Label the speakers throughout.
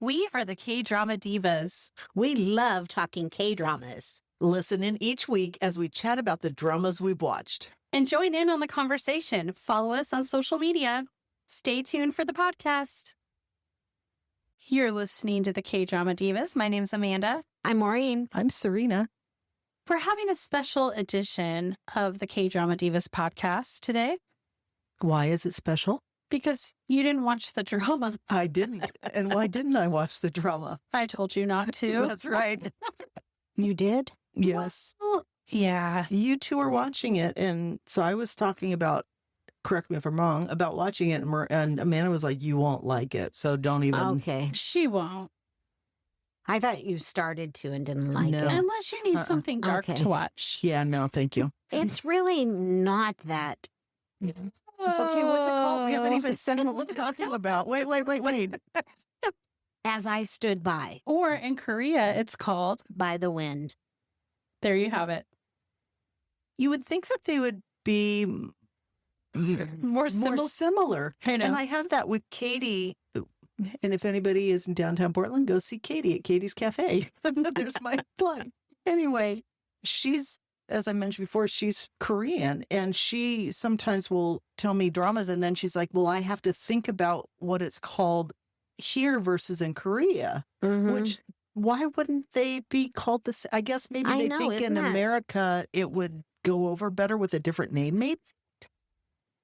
Speaker 1: We are the KDrama Divas.
Speaker 2: We love talking K-dramas.
Speaker 3: Listen in each week as we chat about the dramas we've watched.
Speaker 1: And join in on the conversation. Follow us on social media. Stay tuned for the podcast. You're listening to the KDrama Divas. My name's Amanda.
Speaker 2: I'm Maureen.
Speaker 3: I'm Serina.
Speaker 1: We're having a special edition of the KDrama Divas podcast today
Speaker 3: Why is it special?
Speaker 1: because you didn't watch the drama.
Speaker 3: I didn't. And why didn't I watch the drama?
Speaker 1: I told you not to.
Speaker 3: That's right.
Speaker 2: You did?
Speaker 3: Yes.
Speaker 1: Well, yeah.
Speaker 3: You two are watching it. And so I was talking about, correct me if I'm wrong, about watching it. And Amanda was like, you won't like it. So don't even.
Speaker 2: Okay.
Speaker 1: She won't.
Speaker 2: I thought you started to and didn't like
Speaker 3: No.
Speaker 2: it.
Speaker 1: Unless you need something dark
Speaker 2: Okay.
Speaker 1: to watch.
Speaker 3: Yeah, no, thank you.
Speaker 2: It's really not that.
Speaker 3: Okay, what's it called? We haven't even said what we're talking about. Wait.
Speaker 2: As I stood by
Speaker 1: Or in Korea, it's called.
Speaker 2: the wind.
Speaker 1: There you have it.
Speaker 3: You would think that they would be
Speaker 1: More similar.
Speaker 3: similar.
Speaker 1: I know.
Speaker 3: And I have that with Katie. And if anybody is in downtown Portland, go see Katie at Katie's Cafe. There's my plug. Anyway, she's, as I mentioned before, she's Korean, and she sometimes will tell me dramas, and then she's like, well, I have to think about what it's called here versus in Korea,
Speaker 2: Mhm.
Speaker 3: which, why wouldn't they be called this? I guess maybe
Speaker 2: I
Speaker 3: they
Speaker 2: know,
Speaker 3: think
Speaker 2: isn't
Speaker 3: in
Speaker 2: that-
Speaker 3: America it would go over better with a different name, maybe.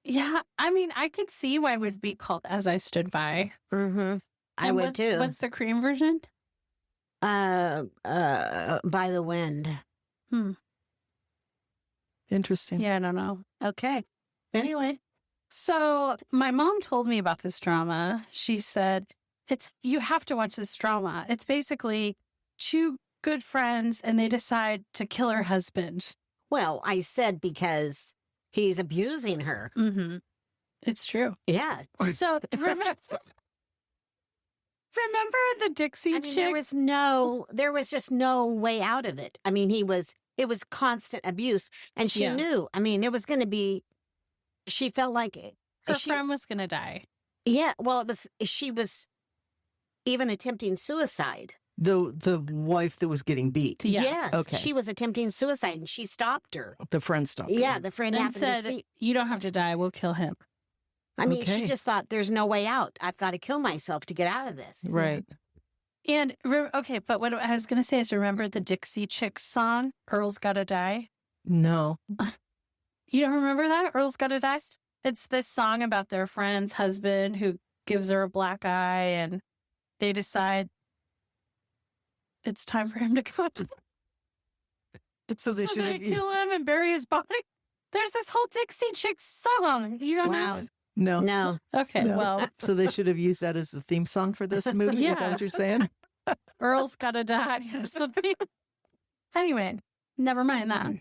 Speaker 1: Yeah, I mean, I could see why it would be called As I Stood By.
Speaker 2: I
Speaker 1: And
Speaker 2: would
Speaker 1: what's,
Speaker 2: too.
Speaker 1: What's the Korean version?
Speaker 2: By the wind.
Speaker 3: Interesting.
Speaker 1: Yeah, I don't know.
Speaker 3: Okay. Anyway.
Speaker 1: So my mom told me about this drama. She said, you have to watch this drama. It's basically two good friends and they decide to kill her husband.
Speaker 2: Well, I said because he's abusing her.
Speaker 1: Mm-hmm. It's true.
Speaker 2: Yeah.
Speaker 1: So remember the Dixie
Speaker 2: I mean,
Speaker 1: chick?
Speaker 2: there was just no way out of it. I mean, it was constant abuse, and she
Speaker 1: Yeah.
Speaker 2: knew. I mean, it was going to be. She felt like
Speaker 1: Her friend was going to die.
Speaker 2: Yeah, well, she was even attempting suicide.
Speaker 3: The wife that was getting beat.
Speaker 1: Yeah.
Speaker 2: Yes,
Speaker 3: Okay.
Speaker 2: she was attempting suicide, and she stopped her.
Speaker 3: The friend stopped.
Speaker 2: Yeah, the friend
Speaker 1: And
Speaker 2: happened
Speaker 1: said,
Speaker 2: to see.
Speaker 1: you don't have to die. We'll kill him.
Speaker 2: I mean,
Speaker 3: Okay.
Speaker 2: she just thought there's no way out. I've got to kill myself to get out of this.
Speaker 3: Right.
Speaker 1: And, okay, but what I was going to say is remember the Dixie Chicks song, Earl's Gotta Die?
Speaker 3: No.
Speaker 1: You don't remember that? Earl's Gotta Die? It's this song about their friend's husband who gives her a black eye and they decide it's time for him to go.
Speaker 3: So they
Speaker 1: So
Speaker 3: should
Speaker 1: they
Speaker 3: have.
Speaker 1: kill him and bury his body. There's this whole Dixie Chicks song. You don't
Speaker 2: Wow.
Speaker 1: know?
Speaker 3: No.
Speaker 2: No.
Speaker 1: Okay,
Speaker 3: No.
Speaker 1: well,
Speaker 3: So they should have used that as the theme song for this movie. Is
Speaker 1: Yeah.
Speaker 3: that what you're saying?
Speaker 1: Earl's Gotta Die or something. Anyway, never mind that.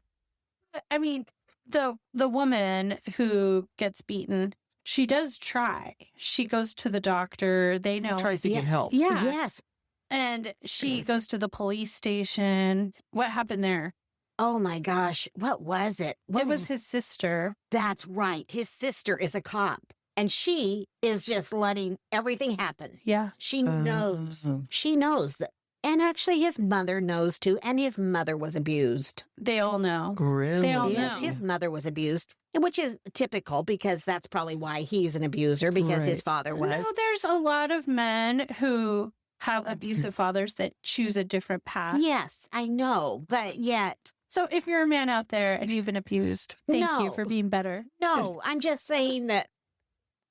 Speaker 1: I mean, the woman who gets beaten, she does try. She goes to the doctor. They know.
Speaker 3: Tries to
Speaker 2: Yeah.
Speaker 3: get help.
Speaker 1: Yeah.
Speaker 2: Yes.
Speaker 1: And she goes to the police station. What happened there?
Speaker 2: Oh my gosh, what was it? What
Speaker 1: It was his sister.
Speaker 2: That's right. His sister is a cop, and she is just letting everything happen.
Speaker 1: Yeah.
Speaker 2: She knows.
Speaker 3: Oh.
Speaker 2: She knows that. And actually, his mother knows too, and his mother was abused.
Speaker 1: They all know.
Speaker 3: Really?
Speaker 1: They all
Speaker 2: Yes,
Speaker 1: know.
Speaker 2: his mother was abused, which is typical because that's probably why he's an abuser, because his
Speaker 3: Right.
Speaker 2: father was.
Speaker 1: No, there's a lot of men who have abusive fathers that choose a different path.
Speaker 2: Yes, I know, but yet,
Speaker 1: So if you're a man out there and you've been abused, thank you
Speaker 2: No.
Speaker 1: for being better.
Speaker 2: no, I'm just saying that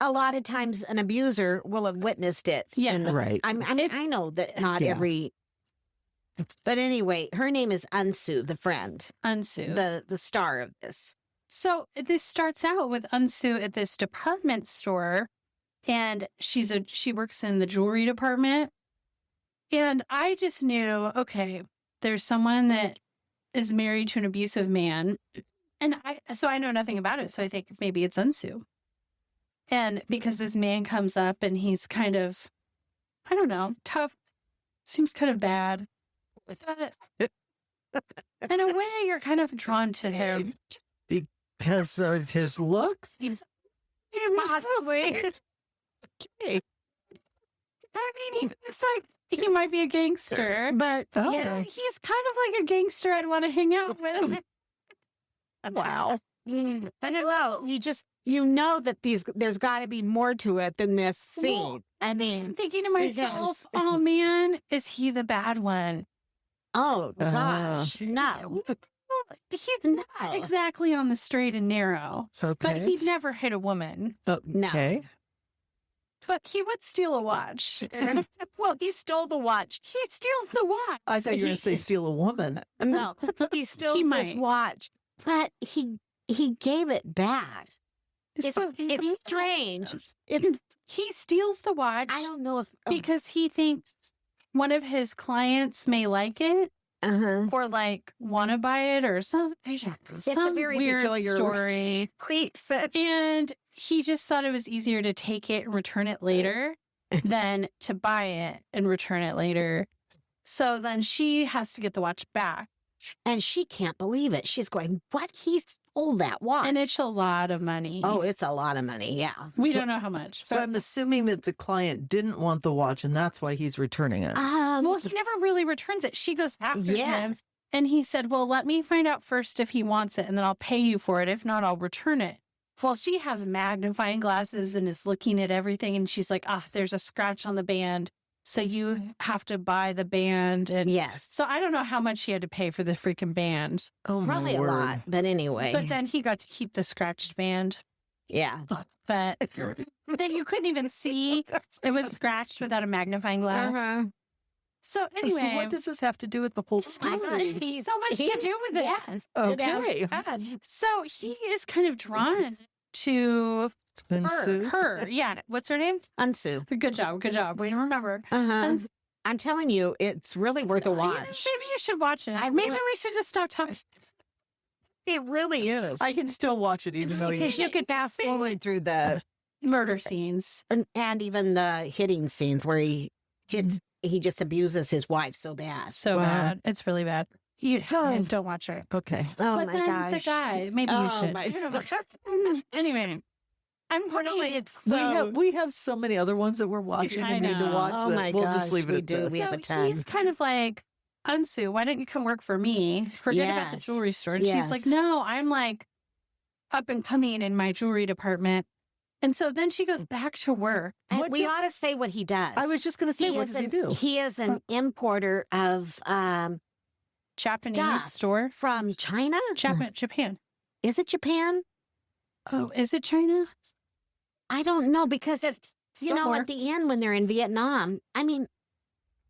Speaker 2: a lot of times an abuser will have witnessed it.
Speaker 1: Yeah.
Speaker 2: in the-
Speaker 3: Right.
Speaker 2: I mean, I know that not
Speaker 3: Yeah.
Speaker 2: every. But anyway, her name is Unsu, the friend,
Speaker 1: Unsu.
Speaker 2: the star of this.
Speaker 1: So this starts out with Unsu at this department store, and she works in the jewelry department. And I just knew, okay, there's someone that is married to an abusive man, and I know nothing about it. So I think maybe it's Unsu. And because this man comes up and he's kind of, I don't know, tough, seems kind of bad. With that, in a way, you're kind of drawn to him.
Speaker 3: Because of his looks?
Speaker 1: Possibly.
Speaker 3: Okay.
Speaker 1: I mean, he looks like he might be a gangster, but
Speaker 3: Oh.
Speaker 1: yeah, he's kind of like a gangster I'd want to hang out with.
Speaker 3: Wow.
Speaker 2: I don't know. You know that there's got to be more to it than this scene.
Speaker 1: Well,
Speaker 2: I
Speaker 1: I'm
Speaker 2: mean,
Speaker 1: thinking to myself, oh man, is he the bad one?
Speaker 2: oh gosh, no.
Speaker 1: He's
Speaker 2: No.
Speaker 1: not exactly on the straight and narrow, but
Speaker 3: Okay.
Speaker 1: he'd never hit a woman.
Speaker 3: Okay.
Speaker 1: But he would steal a watch.
Speaker 2: Well, he stole the watch.
Speaker 1: He steals the watch.
Speaker 3: I thought you were going to say steal a woman.
Speaker 2: No, he steals this
Speaker 1: might.
Speaker 2: watch, but he gave it back.
Speaker 1: So
Speaker 2: It's strange.
Speaker 1: he steals the watch
Speaker 2: I don't know if
Speaker 1: because he thinks one of his clients may like it or like want to buy it or something. Some
Speaker 2: a very
Speaker 1: weird
Speaker 2: peculiar
Speaker 1: story.
Speaker 2: Please.
Speaker 1: And he just thought it was easier to take it and return it later than to buy it and return it later. So then she has to get the watch back.
Speaker 2: And she can't believe it. She's going, "What? He stole that watch?"
Speaker 1: And it's a lot of money.
Speaker 2: oh, it's a lot of money. Yeah.
Speaker 1: we
Speaker 3: so-
Speaker 1: don't know how much.
Speaker 3: So
Speaker 1: but-
Speaker 3: I'm assuming that the client didn't want the watch and that's why he's returning it.
Speaker 1: well, he never really returns it. She goes after him.
Speaker 2: Yes.
Speaker 1: And he said, well, let me find out first if he wants it and then I'll pay you for it. If not, I'll return it. Well, she has magnifying glasses and is looking at everything. And she's like, there's a scratch on the band. So you have to buy the band. And
Speaker 2: Yes.
Speaker 1: so I don't know how much he had to pay for the freaking band.
Speaker 3: Oh, my
Speaker 2: Probably a
Speaker 3: word.
Speaker 2: lot. But anyway.
Speaker 1: But then he got to keep the scratched band.
Speaker 2: yeah.
Speaker 1: But then you couldn't even see it was scratched without a magnifying glass. So anyway.
Speaker 3: So what does this have to do with the whole
Speaker 1: I
Speaker 3: story?
Speaker 1: see so much to do with it.
Speaker 2: Yes.
Speaker 3: Okay.
Speaker 1: So he is kind of drawn to
Speaker 3: Unsu?
Speaker 1: her. Yeah. What's her name?
Speaker 2: Unsu.
Speaker 1: Good job. Good job. We remember.
Speaker 2: Uh-huh. I'm telling you, it's really worth a watch.
Speaker 1: Maybe you should watch it.
Speaker 2: I
Speaker 1: Maybe
Speaker 2: really-
Speaker 1: we should just stop talking.
Speaker 2: It really is.
Speaker 3: I can still watch it even though
Speaker 2: Because you could fast forward through the
Speaker 1: Murder scenes.
Speaker 2: and even the hitting scenes where he just abuses his wife so bad.
Speaker 1: So
Speaker 3: Wow.
Speaker 1: bad. It's really bad. You don't watch it.
Speaker 3: Okay.
Speaker 2: Oh
Speaker 1: But
Speaker 2: my
Speaker 1: then
Speaker 2: gosh.
Speaker 1: the guy, maybe you
Speaker 2: Oh
Speaker 1: should.
Speaker 2: my
Speaker 1: Anyway, I'm really
Speaker 3: we have so many other ones that we're watching
Speaker 1: I
Speaker 3: and need to
Speaker 1: know.
Speaker 3: watch
Speaker 2: Oh
Speaker 3: that
Speaker 2: my
Speaker 3: we'll
Speaker 2: gosh,
Speaker 3: just leave it
Speaker 2: we
Speaker 3: at
Speaker 2: do.
Speaker 3: this.
Speaker 2: We have a
Speaker 1: So
Speaker 2: ton.
Speaker 1: he's kind of like, Unsu, why don't you come work for me? Forget about the
Speaker 2: Yes.
Speaker 1: jewelry store. And she's like,
Speaker 2: Yes.
Speaker 1: no, I'm like up and coming in my jewelry department. And so then she goes back to work.
Speaker 2: And
Speaker 3: What
Speaker 2: we
Speaker 3: do-
Speaker 2: ought to say what he does.
Speaker 3: I was just going to say, what does he do?
Speaker 2: He is an importer of
Speaker 1: Japanese
Speaker 2: Stop.
Speaker 1: store.
Speaker 2: from China.
Speaker 1: Japan.
Speaker 2: Is it Japan?
Speaker 1: Oh, is it China?
Speaker 2: I don't know because it's
Speaker 3: Somewhere.
Speaker 2: at the end when they're in Vietnam. I mean,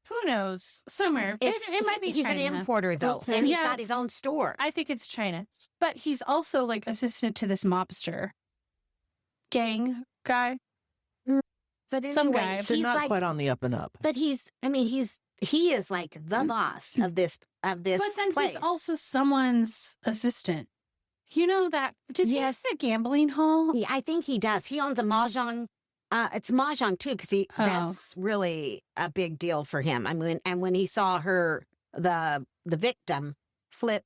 Speaker 1: Who knows? Somewhere. It might be
Speaker 2: he's
Speaker 1: China.
Speaker 2: an importer though,
Speaker 3: Okay.
Speaker 2: and he's
Speaker 1: Yeah,
Speaker 2: got his own store.
Speaker 1: I think it's China. But he's also like assistant to this mobster gang guy.
Speaker 2: But
Speaker 1: some
Speaker 2: anyway,
Speaker 1: guy.
Speaker 3: They're
Speaker 2: he's
Speaker 3: not
Speaker 2: like,
Speaker 3: quite on the up and up.
Speaker 2: but he is like the boss of this
Speaker 1: But then
Speaker 2: place.
Speaker 1: he's also someone's assistant. You know that? Does he
Speaker 2: Yes.
Speaker 1: have a gambling hall?
Speaker 2: I think he does. He owns a mahjong. It's mahjong too, because
Speaker 1: Oh.
Speaker 2: that's really a big deal for him. I mean, and when he saw her, the victim, flip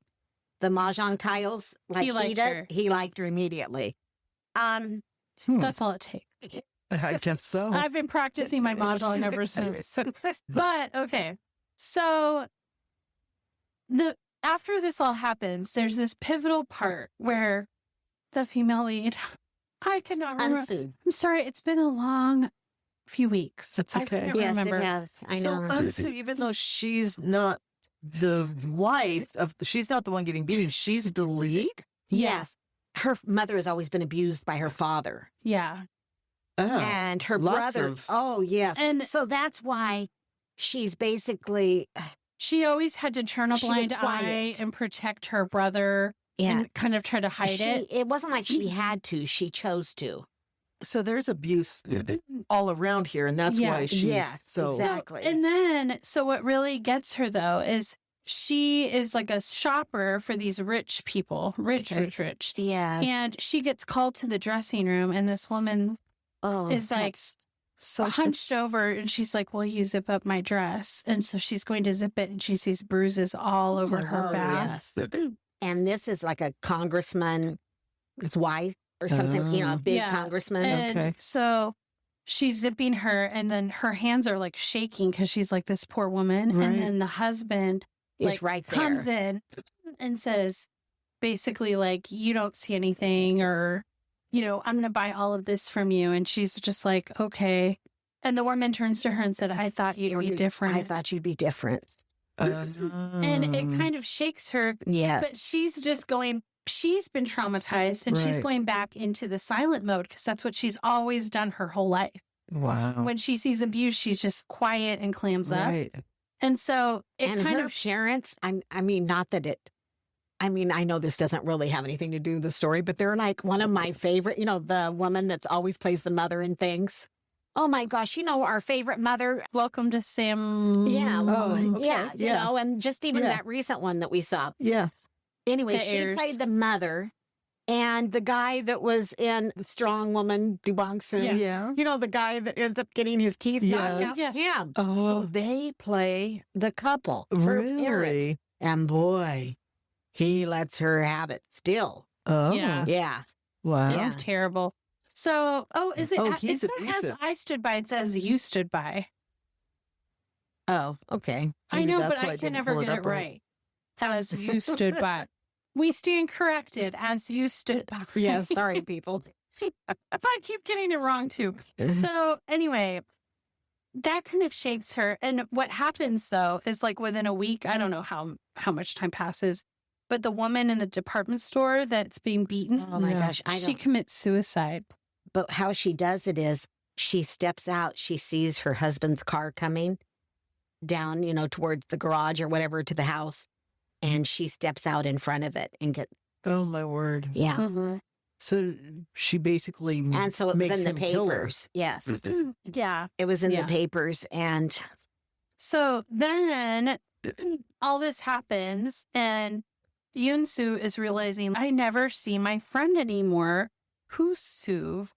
Speaker 2: the mahjong tiles like
Speaker 1: He liked
Speaker 2: does,
Speaker 1: her.
Speaker 2: he liked her immediately.
Speaker 1: That's all it takes.
Speaker 3: I guess so.
Speaker 1: I've been practicing my mahjong ever since. But okay, so after this all happens, there's this pivotal part where the female lead, I cannot remember.
Speaker 2: Unsued.
Speaker 1: I'm sorry, it's been a long few weeks.
Speaker 3: That's
Speaker 1: I
Speaker 3: okay.
Speaker 1: can't
Speaker 2: Yes,
Speaker 1: remember.
Speaker 2: it has. I
Speaker 3: So
Speaker 2: know.
Speaker 3: Unsu, even though she's not the wife of, she's not the one getting beaten, she's the lead.
Speaker 2: Yes. Her mother has always been abused by her father.
Speaker 1: Yeah,
Speaker 3: Oh,
Speaker 2: And her
Speaker 3: lots
Speaker 2: brother.
Speaker 3: of-
Speaker 2: Oh, yes.
Speaker 1: and
Speaker 2: So that's why she's basically,
Speaker 1: she always had to turn a
Speaker 2: She was
Speaker 1: blind eye
Speaker 2: quiet.
Speaker 1: and protect her brother
Speaker 2: yeah.
Speaker 1: and kind of try to hide it.
Speaker 2: It wasn't like she had to, she chose to.
Speaker 3: So there's abuse all around here, and that's
Speaker 1: Yeah.
Speaker 3: why she.
Speaker 2: Yeah,
Speaker 3: So
Speaker 2: exactly.
Speaker 1: And then, so what really gets her though is she is like a shopper for these rich people, rich.
Speaker 2: Yes.
Speaker 1: And she gets called to the dressing room, and this woman
Speaker 2: Oh,
Speaker 1: is like
Speaker 2: that's-
Speaker 3: so
Speaker 1: hunched over, and she's like, "Will you zip up my dress?" And so she's going to zip it, and she sees bruises all over her
Speaker 2: Oh,
Speaker 1: back.
Speaker 2: yes. And this is like a congressman's wife or something, a big
Speaker 1: Yeah.
Speaker 2: congressman.
Speaker 1: And
Speaker 3: Okay.
Speaker 1: so she's zipping her, and then her hands are like shaking because she's like this poor woman.
Speaker 3: Right.
Speaker 1: And then the husband
Speaker 2: Is right there.
Speaker 1: comes in and says, basically, like, you don't see anything, or, you know, I'm going to buy all of this from you. And she's just like, okay. And the woman turns to her and said, I thought you'd be different.
Speaker 2: I thought you'd be different.
Speaker 1: And it kind of shakes her.
Speaker 2: Yeah.
Speaker 1: But she's just going, she's been traumatized, and she's
Speaker 3: Right.
Speaker 1: going back into the silent mode because that's what she's always done her whole life.
Speaker 3: Wow.
Speaker 1: When she sees abuse, she's just quiet and clams up.
Speaker 3: Right.
Speaker 1: And so it
Speaker 2: And
Speaker 1: kind
Speaker 2: her
Speaker 1: of,
Speaker 2: parents, I mean, not that it, I mean, I know this doesn't really have anything to do with the story, but they're like one of my favorite, you know, the woman that's always plays the mother in things. Oh my gosh, you know, our favorite mother.
Speaker 1: welcome to Sam.
Speaker 2: Yeah.
Speaker 3: Oh, okay.
Speaker 2: Yeah. You
Speaker 3: Yeah.
Speaker 2: know, and just even
Speaker 3: Yeah.
Speaker 2: that recent one that we saw.
Speaker 3: Yeah.
Speaker 2: Anyway,
Speaker 1: The
Speaker 2: she
Speaker 1: heirs.
Speaker 2: played the mother, and the guy that was in The Strong Woman, Dubongson.
Speaker 1: Yeah.
Speaker 3: Yeah.
Speaker 2: You know, the guy that ends up getting his teeth knocked out?
Speaker 1: Yes.
Speaker 2: Yeah. So
Speaker 3: Oh,
Speaker 2: they play the couple. her parent.
Speaker 3: really?
Speaker 2: And boy, he lets her have it still.
Speaker 3: Oh,
Speaker 1: Yeah.
Speaker 2: Yeah.
Speaker 3: wow.
Speaker 1: It
Speaker 2: Yeah.
Speaker 1: was terrible. So, is it?
Speaker 3: Oh,
Speaker 1: It's
Speaker 3: he's
Speaker 1: not as
Speaker 3: abusive.
Speaker 1: I stood by. It says you stood by.
Speaker 2: Oh, okay.
Speaker 1: I
Speaker 3: Maybe
Speaker 1: know,
Speaker 3: that's
Speaker 1: but
Speaker 3: why
Speaker 1: I
Speaker 3: I
Speaker 1: can
Speaker 3: didn't
Speaker 1: never
Speaker 3: pull it
Speaker 1: get it
Speaker 3: up right.
Speaker 1: right. As you stood by. We stand corrected as you stood by.
Speaker 2: Yeah, sorry, people.
Speaker 1: I keep getting it wrong too. So anyway, that kind of shakes her. And what happens though is like within a week, I don't know how much time passes, but the woman in the department store that's being beaten,
Speaker 2: Oh my
Speaker 3: Yeah.
Speaker 2: gosh. I
Speaker 1: she
Speaker 2: don't,
Speaker 1: commits suicide.
Speaker 2: but how she does it is she steps out, she sees her husband's car coming down, you know, towards the garage or whatever to the house. And she steps out in front of it and
Speaker 3: Oh, my word.
Speaker 2: yeah.
Speaker 1: Mm-hmm.
Speaker 3: So she basically
Speaker 2: And so it was
Speaker 3: makes
Speaker 2: in the
Speaker 3: him kill her.
Speaker 2: papers. Yes.
Speaker 1: Yeah.
Speaker 2: It was in
Speaker 1: Yeah.
Speaker 2: the papers. And
Speaker 1: So then all this happens, and Yoon-soo is realizing, I never see my friend anymore. Huisu.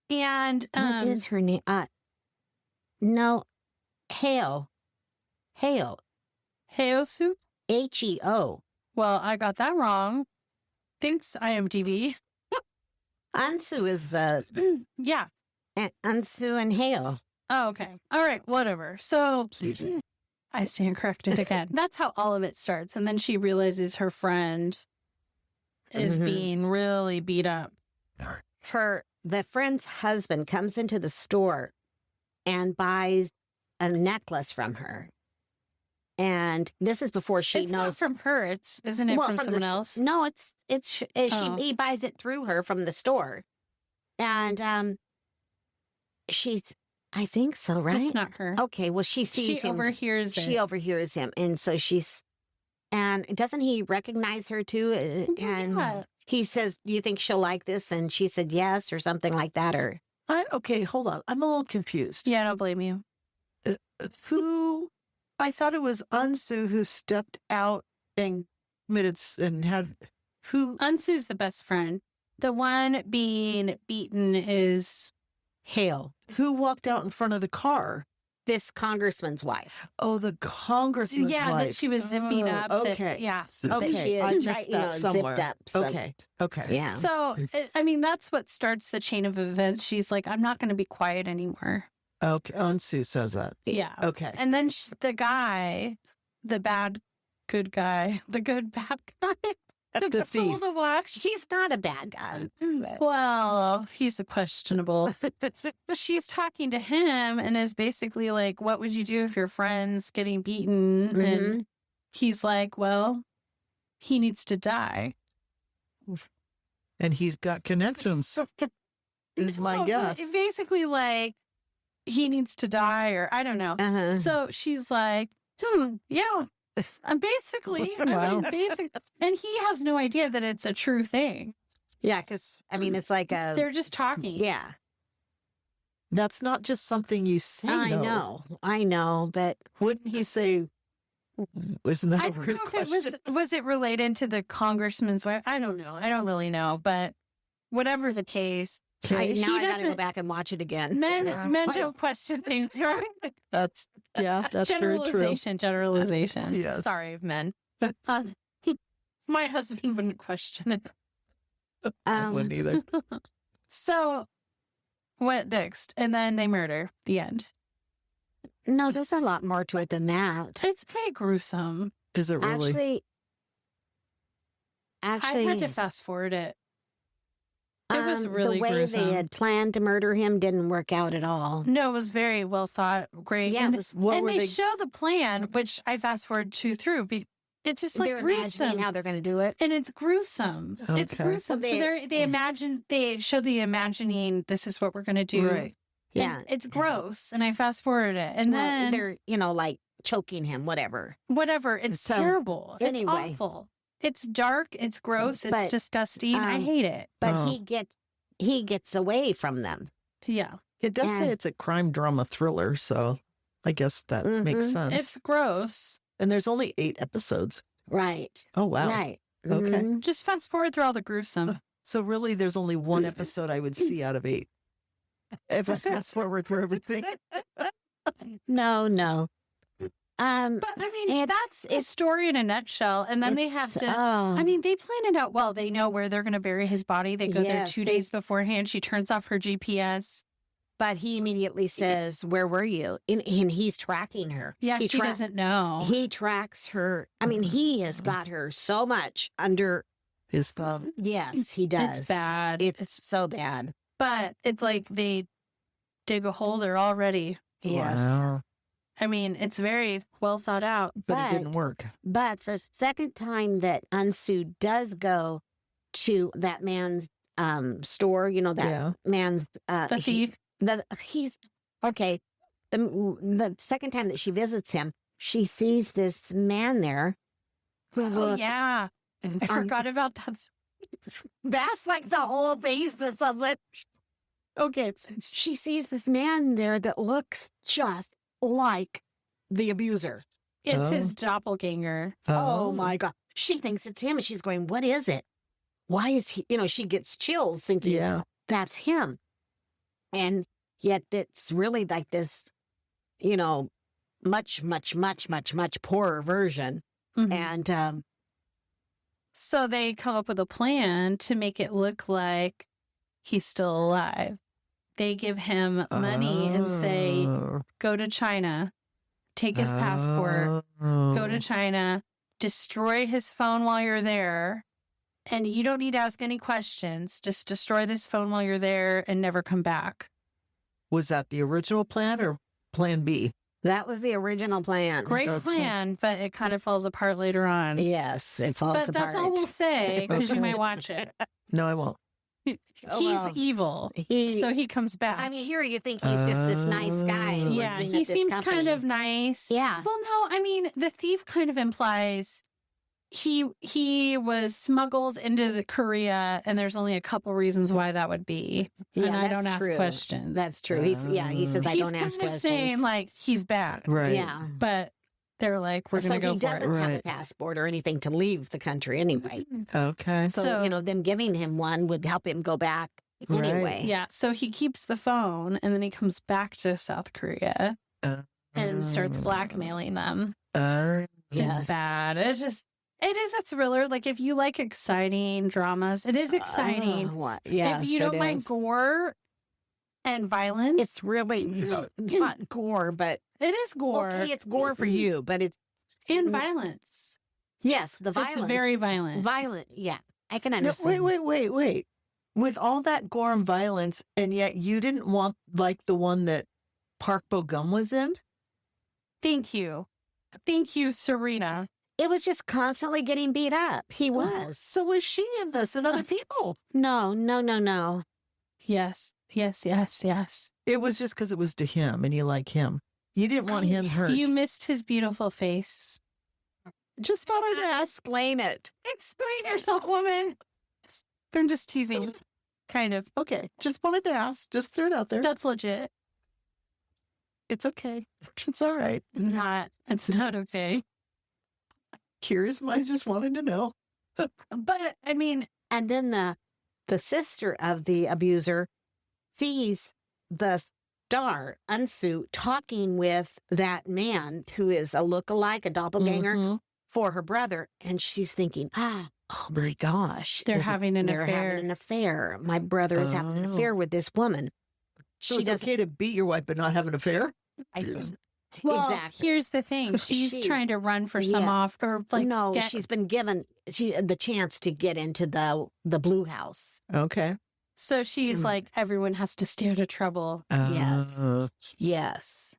Speaker 1: And
Speaker 2: what is her name? No, Heo.
Speaker 1: Heosu.
Speaker 2: Heo.
Speaker 1: Well, I got that wrong. Thanks, IMDb.
Speaker 2: Ansu is the
Speaker 1: Yeah.
Speaker 2: Ansu and Heo.
Speaker 1: Oh, okay. All right. Whatever. So I stand corrected again. That's how all of it starts. And then she realizes her friend is
Speaker 2: Mhm.
Speaker 1: being really beat up.
Speaker 2: The friend's husband comes into the store and buys a necklace from her. And this is before she
Speaker 1: It's not
Speaker 2: knows.
Speaker 1: from her. Isn't it
Speaker 2: Well,
Speaker 1: from
Speaker 2: the
Speaker 1: someone
Speaker 2: s-
Speaker 1: else?
Speaker 2: No,
Speaker 1: Oh.
Speaker 2: he buys it through her from the store. And I think so, right?
Speaker 1: It's not her.
Speaker 2: Okay, well, she sees
Speaker 1: She
Speaker 2: him.
Speaker 1: overhears
Speaker 2: She
Speaker 1: it.
Speaker 2: overhears him. And so and doesn't he recognize her too? And
Speaker 1: Yeah.
Speaker 2: he says, do you think she'll like this? And she said yes, or something like that. Or
Speaker 3: Okay, hold on. I'm a little confused.
Speaker 1: Yeah, I don't blame you.
Speaker 3: Who? I thought it was Unsu who stepped out and committed and had who?
Speaker 1: Unsu's the best friend. The one being beaten is
Speaker 2: Hale,
Speaker 3: Who walked out in front of the car?
Speaker 2: this congressman's wife.
Speaker 3: Oh, the congressman's
Speaker 1: that
Speaker 3: wife.
Speaker 1: she was zipping
Speaker 3: Oh,
Speaker 1: up. that-
Speaker 3: okay.
Speaker 1: yeah.
Speaker 2: That
Speaker 3: Okay,
Speaker 2: she
Speaker 3: I
Speaker 2: had,
Speaker 3: missed
Speaker 2: you know,
Speaker 3: that somewhere.
Speaker 2: zipped up. some-
Speaker 3: Okay, okay.
Speaker 2: Yeah.
Speaker 1: So, I mean, that's what starts the chain of events. She's like, I'm not going to be quiet anymore.
Speaker 3: Okay, Unsu says that.
Speaker 1: Yeah.
Speaker 3: Okay.
Speaker 1: And then the guy, the good guy, the good bad guy,
Speaker 3: The thief.
Speaker 1: the watch.
Speaker 2: He's not a bad guy.
Speaker 1: Well, he's a questionable. She's talking to him and is basically like, what would you do if your friend's getting beaten?
Speaker 2: Mm-hmm.
Speaker 1: And he's like, well, he needs to die.
Speaker 3: And he's got connections. Is my
Speaker 1: No,
Speaker 3: guess.
Speaker 1: Basically, like, he needs to die, or I don't know.
Speaker 2: Uh-huh.
Speaker 1: So she's like, yeah. I'm basically,
Speaker 3: Wow.
Speaker 1: and he has no idea that it's a true thing.
Speaker 2: Yeah, because, I mean, it's like a...
Speaker 1: They're just talking.
Speaker 2: Yeah,
Speaker 3: That's not just something you say.
Speaker 2: I know, but...
Speaker 3: Wouldn't he say? Isn't that
Speaker 1: I
Speaker 3: a
Speaker 1: don't
Speaker 3: weird
Speaker 1: know if
Speaker 3: question?
Speaker 1: was it related to the congressman's wife? I don't know. I don't really know, but whatever the case,
Speaker 2: now I
Speaker 1: he
Speaker 2: gotta go
Speaker 1: doesn't-
Speaker 2: back and watch it again.
Speaker 1: men
Speaker 3: Yeah.
Speaker 1: don't question things, right?
Speaker 3: That's very true.
Speaker 1: Generalization.
Speaker 3: Yes.
Speaker 1: Sorry, men. My husband wouldn't question it.
Speaker 3: I wouldn't either.
Speaker 1: So what next? And then they murder. The end.
Speaker 2: No, there's a lot more to it than that.
Speaker 1: It's pretty gruesome.
Speaker 3: Is it really?
Speaker 2: Actually,
Speaker 1: I had to fast forward it. It was really
Speaker 2: the way
Speaker 1: gruesome.
Speaker 2: they had planned to murder him didn't work out at all.
Speaker 1: No, it was very well thought. Great.
Speaker 2: Yeah,
Speaker 1: and
Speaker 2: it was,
Speaker 3: What were
Speaker 1: they
Speaker 3: they?
Speaker 1: show the plan, which I fast forward through. It's just like
Speaker 2: they're imagining
Speaker 1: gruesome.
Speaker 2: how they're going to do it.
Speaker 1: And it's gruesome. It's
Speaker 3: Okay.
Speaker 1: gruesome.
Speaker 2: Well,
Speaker 1: So they show the imagining, this is what we're going to do.
Speaker 3: Right.
Speaker 2: Yeah.
Speaker 1: And it's gross. And I fast forward it. And
Speaker 2: Well,
Speaker 1: then
Speaker 2: they're, like choking him, whatever.
Speaker 1: whatever. It's
Speaker 2: So,
Speaker 1: terrible.
Speaker 2: anyway.
Speaker 1: It's awful. It's dark. It's gross. It's
Speaker 2: But,
Speaker 1: disgusting. I hate it.
Speaker 2: But
Speaker 3: Oh.
Speaker 2: he gets away from them.
Speaker 1: Yeah.
Speaker 3: It does say
Speaker 2: And-
Speaker 3: it's a crime drama thriller, so I guess that makes
Speaker 2: Mhm.
Speaker 3: sense.
Speaker 1: It's gross.
Speaker 3: And there's only 8 episodes.
Speaker 2: Right.
Speaker 3: Oh, wow.
Speaker 2: Right.
Speaker 3: Okay.
Speaker 2: Mhm.
Speaker 1: Just fast forward through all the gruesome.
Speaker 3: So really, there's only one episode I would see out of 8. If I fast forward through everything.
Speaker 2: No.
Speaker 1: But I mean, that's a story in a nutshell. And then they have to.
Speaker 2: Oh,
Speaker 1: I mean, they plan it out well. They know where they're going to bury his body. They go there
Speaker 2: Yes,
Speaker 1: 2
Speaker 2: they-
Speaker 1: days beforehand. She turns off her GPS.
Speaker 2: but he immediately says, "Where were you?" And he's tracking her.
Speaker 1: Yeah,
Speaker 2: He
Speaker 1: she doesn't know.
Speaker 2: He tracks her. I mean, he has got her so much under.
Speaker 3: His thumb.
Speaker 2: Yes, he does.
Speaker 1: It's bad.
Speaker 2: It's so bad.
Speaker 1: But it's like they dig a hole. They're all ready.
Speaker 2: Yes.
Speaker 3: Wow.
Speaker 1: I mean, it's very well thought out.
Speaker 3: But it didn't work.
Speaker 2: But the second time that Unsu does go to that man's store, that
Speaker 3: Yeah.
Speaker 2: man's
Speaker 1: The thief.
Speaker 2: he's okay. The second time that she visits him, she sees this man there. Who
Speaker 1: Oh,
Speaker 2: looks-
Speaker 1: yeah. I
Speaker 2: um,
Speaker 1: forgot about that.
Speaker 2: That's like the whole basis of it. Okay, she sees this man there that looks just like the abuser.
Speaker 1: It's
Speaker 3: Oh.
Speaker 1: his doppelganger.
Speaker 2: Oh my God. She thinks it's him and she's going, what is it? Why is he, she gets chills thinking
Speaker 3: Yeah.
Speaker 2: that's him. And yet it's really like this, much, much, much, much, much poorer version.
Speaker 1: Mhm.
Speaker 2: And
Speaker 1: So they come up with a plan to make it look like he's still alive. They give him money and say,
Speaker 3: Oh.
Speaker 1: go to China, take his passport, go to
Speaker 3: Oh.
Speaker 1: China, destroy his phone while you're there. And you don't need to ask any questions. Just destroy this phone while you're there and never come back.
Speaker 3: Was that the original plan or plan B?
Speaker 2: that was the original plan.
Speaker 1: Great
Speaker 3: Okay.
Speaker 1: plan, but it kind of falls apart later on.
Speaker 2: Yes, it falls
Speaker 1: But
Speaker 2: apart.
Speaker 1: that's all we'll say because you
Speaker 3: Okay.
Speaker 1: might watch it.
Speaker 3: No, I won't.
Speaker 1: He's
Speaker 2: well.
Speaker 1: evil, so he comes back.
Speaker 2: I mean, here you think he's just this nice guy.
Speaker 3: Oh.
Speaker 1: yeah,
Speaker 2: working
Speaker 1: he
Speaker 2: at this
Speaker 1: seems kind
Speaker 2: company.
Speaker 1: of nice.
Speaker 2: Yeah.
Speaker 1: Well, no, I mean, the thief kind of implies he was smuggled into Korea, and there's only a couple reasons why that would be.
Speaker 2: Yeah,
Speaker 1: and I
Speaker 2: that's
Speaker 1: don't ask
Speaker 2: true.
Speaker 1: questions.
Speaker 2: That's true. He says, I
Speaker 1: He's
Speaker 2: don't ask
Speaker 1: kind of
Speaker 2: questions.
Speaker 1: saying like he's bad,
Speaker 3: Right.
Speaker 2: Yeah.
Speaker 1: but they're like, we're
Speaker 2: So
Speaker 1: gonna go
Speaker 2: he
Speaker 1: for
Speaker 2: doesn't
Speaker 1: it.
Speaker 2: have a
Speaker 3: Right.
Speaker 2: passport or anything to leave the country anyway.
Speaker 3: Okay.
Speaker 2: So,
Speaker 1: So-
Speaker 2: them giving him one would help him go back
Speaker 3: Right.
Speaker 2: anyway.
Speaker 1: Yeah, so he keeps the phone, and then he comes back to South Korea and starts blackmailing them.
Speaker 3: Uh,
Speaker 2: Yes.
Speaker 1: It's bad. It is a thriller. Like if you like exciting dramas, it is exciting.
Speaker 2: What? Yes,
Speaker 1: if you
Speaker 2: it
Speaker 1: don't mind
Speaker 2: is.
Speaker 1: gore and violence,
Speaker 2: It's really not gore, but
Speaker 1: it is gore
Speaker 2: okay, it's gore for you, but it's
Speaker 1: and violence.
Speaker 2: yes, the violence.
Speaker 1: It's very violent.
Speaker 2: Violent, yeah. I can
Speaker 3: no,
Speaker 2: understand.
Speaker 3: wait. With all that gore and violence, and yet you didn't want like the one that Park Bo-gum was in?
Speaker 1: Thank you, Serina.
Speaker 2: It was just constantly getting beat up. He was.
Speaker 3: So was she in this and other people?
Speaker 2: No.
Speaker 1: Yes.
Speaker 3: It was just because it was to him and you like him. You didn't want him hurt.
Speaker 1: You missed his beautiful face.
Speaker 3: just thought I'd ask.
Speaker 2: Explain it.
Speaker 1: Explain yourself, woman. I'm just teasing. Kind of.
Speaker 3: Okay, just wanted to ask. Just threw it out there.
Speaker 1: That's legit.
Speaker 3: It's okay. It's all right.
Speaker 1: It's not okay.
Speaker 3: Curious minds just wanted to know.
Speaker 1: But I mean,
Speaker 2: And then the sister of the abuser sees the star, Unsu, talking with that man who is a lookalike, a doppelganger
Speaker 3: Mhm.
Speaker 2: for her brother. And she's thinking, oh my gosh.
Speaker 1: They're having an
Speaker 2: they're
Speaker 1: affair.
Speaker 2: having an affair. My brother is having an affair with this woman.
Speaker 3: So
Speaker 2: She
Speaker 3: it's
Speaker 2: doesn't.
Speaker 3: okay to beat your wife but not have an affair?
Speaker 1: Well,
Speaker 2: Exactly.
Speaker 1: here's the thing. She's
Speaker 2: She-
Speaker 1: trying to run for some
Speaker 2: yeah.
Speaker 1: off or like
Speaker 2: no,
Speaker 1: get,
Speaker 2: she's been given the chance to get into the blue house.
Speaker 3: Okay.
Speaker 1: so she's like, everyone has to stay out of trouble.
Speaker 2: Yes. Yes.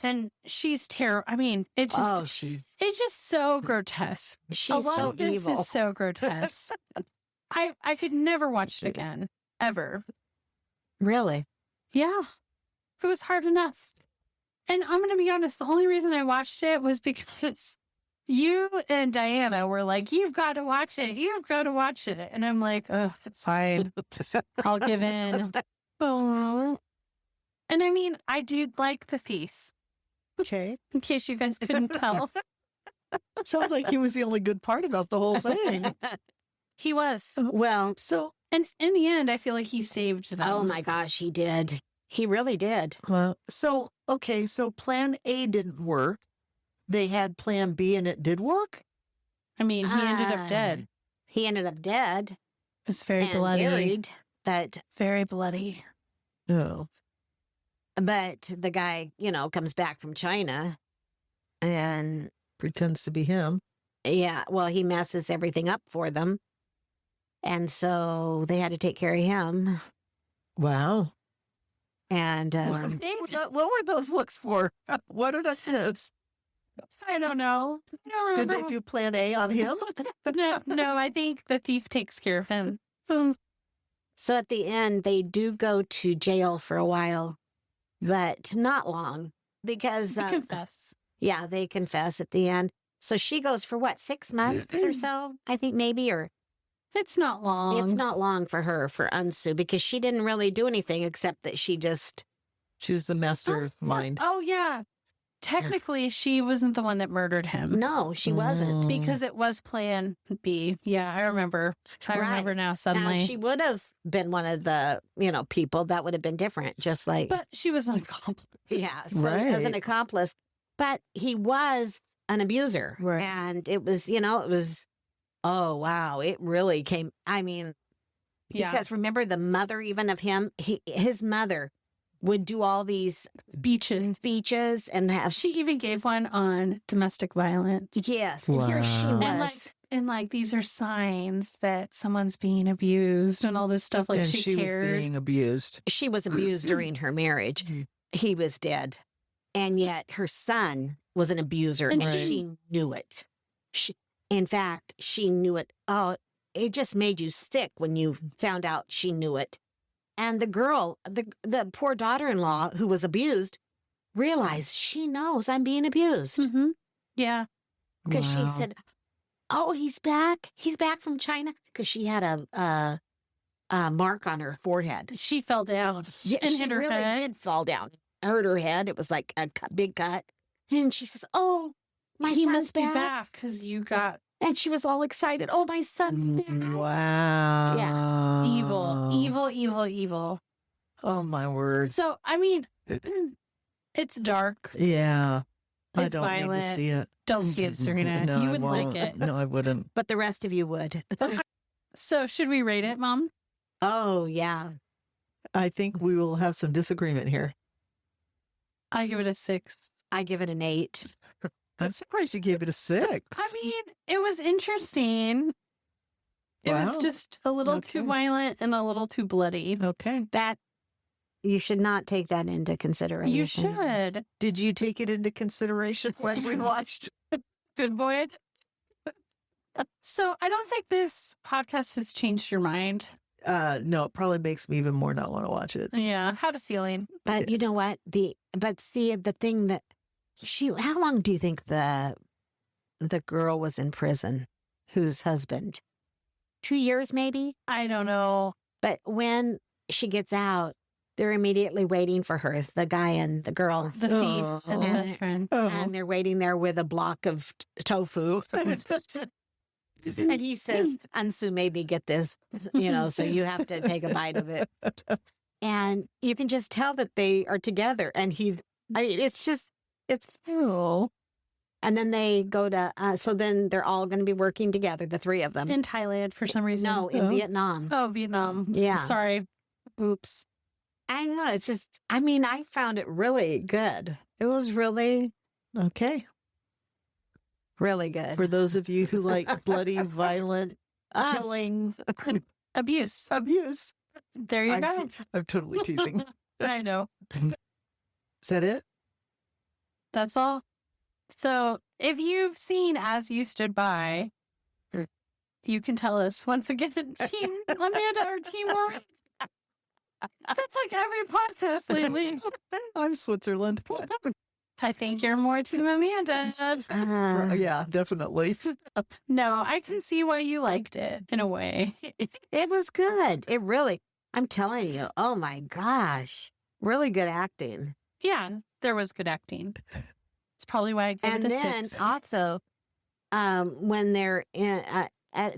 Speaker 1: And she's terrible. I mean, it just
Speaker 2: Oh, she's
Speaker 1: so grotesque.
Speaker 2: she's
Speaker 1: A lot
Speaker 2: so
Speaker 1: of this
Speaker 2: evil.
Speaker 1: is so grotesque. I could never watch it again. Ever.
Speaker 2: Really?
Speaker 1: Yeah. It was hard enough. And I'm going to be honest, the only reason I watched it was because you and Diana were like, you've got to watch it. You've got to watch it. And I'm like, oh, fine. I'll give in.
Speaker 2: Oh,
Speaker 1: And I mean, I do like The Thief,
Speaker 3: Okay.
Speaker 1: in case you guys couldn't tell.
Speaker 3: Sounds like he was the only good part about the whole thing.
Speaker 1: He was.
Speaker 2: well,
Speaker 3: So,
Speaker 1: And in the end, I feel like he saved them.
Speaker 2: oh my gosh, he did. He really did.
Speaker 3: okay, so plan A didn't work. They had plan B and it did work?
Speaker 1: I mean, he ended
Speaker 2: Ah.
Speaker 1: up dead.
Speaker 2: He ended up dead
Speaker 1: It's very
Speaker 2: and
Speaker 1: bloody.
Speaker 2: buried, but
Speaker 1: Very bloody.
Speaker 3: Oh.
Speaker 2: the guy, comes back from China, and
Speaker 3: Pretends to be him.
Speaker 2: yeah, well, he messes everything up for them, and so they had to take care of him.
Speaker 3: Wow.
Speaker 2: And
Speaker 3: What were those looks for? What are those?
Speaker 1: I don't know. I don't
Speaker 3: Did
Speaker 1: remember.
Speaker 3: they do plan A on him?
Speaker 1: No, I think the thief takes care of him.
Speaker 2: so at the end, they do go to jail for a while, but not long because
Speaker 1: I confess.
Speaker 2: yeah, they confess at the end. So she goes for what, 6 months or so? I think maybe, or
Speaker 1: It's not long.
Speaker 2: it's not long for her, for Unsu, because she didn't really do anything except that she just,
Speaker 3: She was the master mind.
Speaker 1: Oh, yeah. Technically, she wasn't the one that murdered him.
Speaker 2: no, she wasn't.
Speaker 1: Because it was plan B. Yeah, I remember. I
Speaker 2: Right.
Speaker 1: remember now
Speaker 2: Now,
Speaker 1: suddenly.
Speaker 2: if she would have been one of the, people, that would have been different, just like,
Speaker 1: But she was an accomplice.
Speaker 2: yeah, so as an
Speaker 3: Right.
Speaker 2: accomplice. But he was an abuser.
Speaker 3: Right.
Speaker 2: And it was, oh, wow, it really came, I mean,
Speaker 1: Yeah.
Speaker 2: because remember the mother even of him, his mother would do all these
Speaker 1: Beaches.
Speaker 2: speeches and have,
Speaker 1: She even gave one on domestic violence.
Speaker 2: yes, and here she
Speaker 3: Wow.
Speaker 2: was.
Speaker 1: And like these are signs that someone's being abused and all this stuff. Like
Speaker 3: and
Speaker 1: she
Speaker 3: was
Speaker 1: cared.
Speaker 3: being abused.
Speaker 2: She was abused during her marriage. He was dead. And yet her son was an abuser
Speaker 1: And
Speaker 2: and
Speaker 3: Right.
Speaker 2: she knew it. In fact, she knew it. Oh, it just made you sick when you found out she knew it. And the girl, the poor daughter-in-law who was abused, realized she knows I'm being abused.
Speaker 1: Mm-hmm. Yeah.
Speaker 2: Because she
Speaker 3: Wow.
Speaker 2: said, oh, he's back. He's back from China. Because she had a mark on her forehead.
Speaker 1: She fell down
Speaker 2: Yeah,
Speaker 1: and
Speaker 2: she
Speaker 1: hit her
Speaker 2: really
Speaker 1: head.
Speaker 2: did fall down. Hurt her head. It was like a big cut. And she says, oh, my
Speaker 1: He
Speaker 2: son's
Speaker 1: must be
Speaker 2: back.
Speaker 1: back because you got
Speaker 2: And she was all excited. Oh, my son's back.
Speaker 3: Wow.
Speaker 1: evil, evil, evil, evil.
Speaker 3: Oh, my word.
Speaker 1: So, I mean, it's dark.
Speaker 3: Yeah. I
Speaker 1: It's
Speaker 3: don't need to
Speaker 1: violent.
Speaker 3: see it.
Speaker 1: Don't see it, Serena.
Speaker 3: No,
Speaker 1: You
Speaker 3: I
Speaker 1: wouldn't like
Speaker 3: won't.
Speaker 1: it.
Speaker 3: No, I wouldn't.
Speaker 2: But the rest of you would.
Speaker 1: So, should we rate it, Mom?
Speaker 2: Oh, yeah.
Speaker 3: I think we will have some disagreement here.
Speaker 1: I give it a 6.
Speaker 2: I give it an 8.
Speaker 3: I'm surprised you gave it a 6.
Speaker 1: I mean, it was interesting. It was
Speaker 3: Wow.
Speaker 1: just a little too
Speaker 3: Okay.
Speaker 1: violent and a little too bloody.
Speaker 3: Okay.
Speaker 2: That, you should not take that into consideration.
Speaker 1: You should.
Speaker 3: Did you take it into consideration when we watched?
Speaker 1: Good boy. So, I don't think this podcast has changed your mind.
Speaker 3: No, it probably makes me even more not want to watch it.
Speaker 1: Yeah. Had a feeling.
Speaker 2: But you know what? But see, the thing that how long do you think the girl was in prison? Whose husband? 2 years, maybe?
Speaker 1: I don't know.
Speaker 2: But when she gets out, they're immediately waiting for her, the guy and the girl.
Speaker 1: The thief and the
Speaker 2: Oh.
Speaker 1: best friend.
Speaker 2: And they're waiting there with a block of tofu. And he says, Ansu made me get this, so you have to take a bite of it. And you can just tell that they are together. And it's
Speaker 3: Oh.
Speaker 2: And then they go to, so then they're all going to be working together, the three of them.
Speaker 1: In Thailand for some reason.
Speaker 2: No, in Vietnam.
Speaker 1: Oh, Vietnam.
Speaker 2: Yeah.
Speaker 1: Sorry. Oops.
Speaker 2: I know. It's just, I mean, I found it really good. It was really,
Speaker 3: Okay.
Speaker 2: really good.
Speaker 3: For those of you who like bloody, violent, killing,
Speaker 1: Abuse.
Speaker 3: abuse.
Speaker 1: There you go.
Speaker 3: I'm totally teasing.
Speaker 1: I know.
Speaker 3: Is that it?
Speaker 1: That's all. So if you've seen As You Stood By, you can tell us once again, Team Amanda or Team Maureen. That's like every podcast lately.
Speaker 3: I'm Switzerland.
Speaker 1: I think you're more Team Amanda.
Speaker 3: Yeah, definitely.
Speaker 1: No, I can see why you liked it in a way.
Speaker 2: It was good. It really, I'm telling you, oh my gosh, really good acting.
Speaker 1: Yeah, there was good acting. It's probably why I gave
Speaker 2: And
Speaker 1: it a
Speaker 2: then
Speaker 1: 6.
Speaker 2: also, when they're in,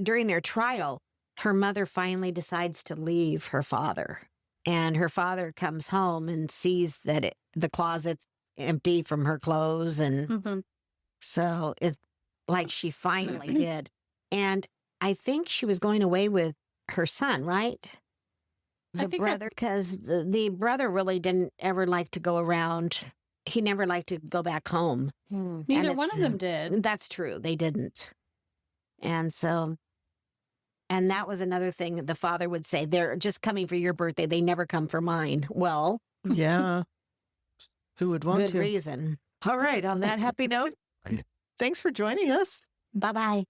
Speaker 2: during their trial, her mother finally decides to leave her father. And her father comes home and sees that the closet's empty from her clothes. And
Speaker 1: Mm-hmm.
Speaker 2: so it's like she finally did. And I think she was going away with her son, right?
Speaker 1: I
Speaker 2: The
Speaker 1: think
Speaker 2: brother, because the brother really didn't ever like to go around. He never liked to go back home.
Speaker 1: Neither
Speaker 2: And
Speaker 1: one of them did.
Speaker 2: That's true. They didn't. And so, and that was another thing that the father would say, they're just coming for your birthday. They never come for mine. Well,
Speaker 3: Yeah. Who would want
Speaker 2: good
Speaker 3: to?
Speaker 2: reason.
Speaker 3: All right. On that happy note, thanks for joining us.
Speaker 2: Bye-bye.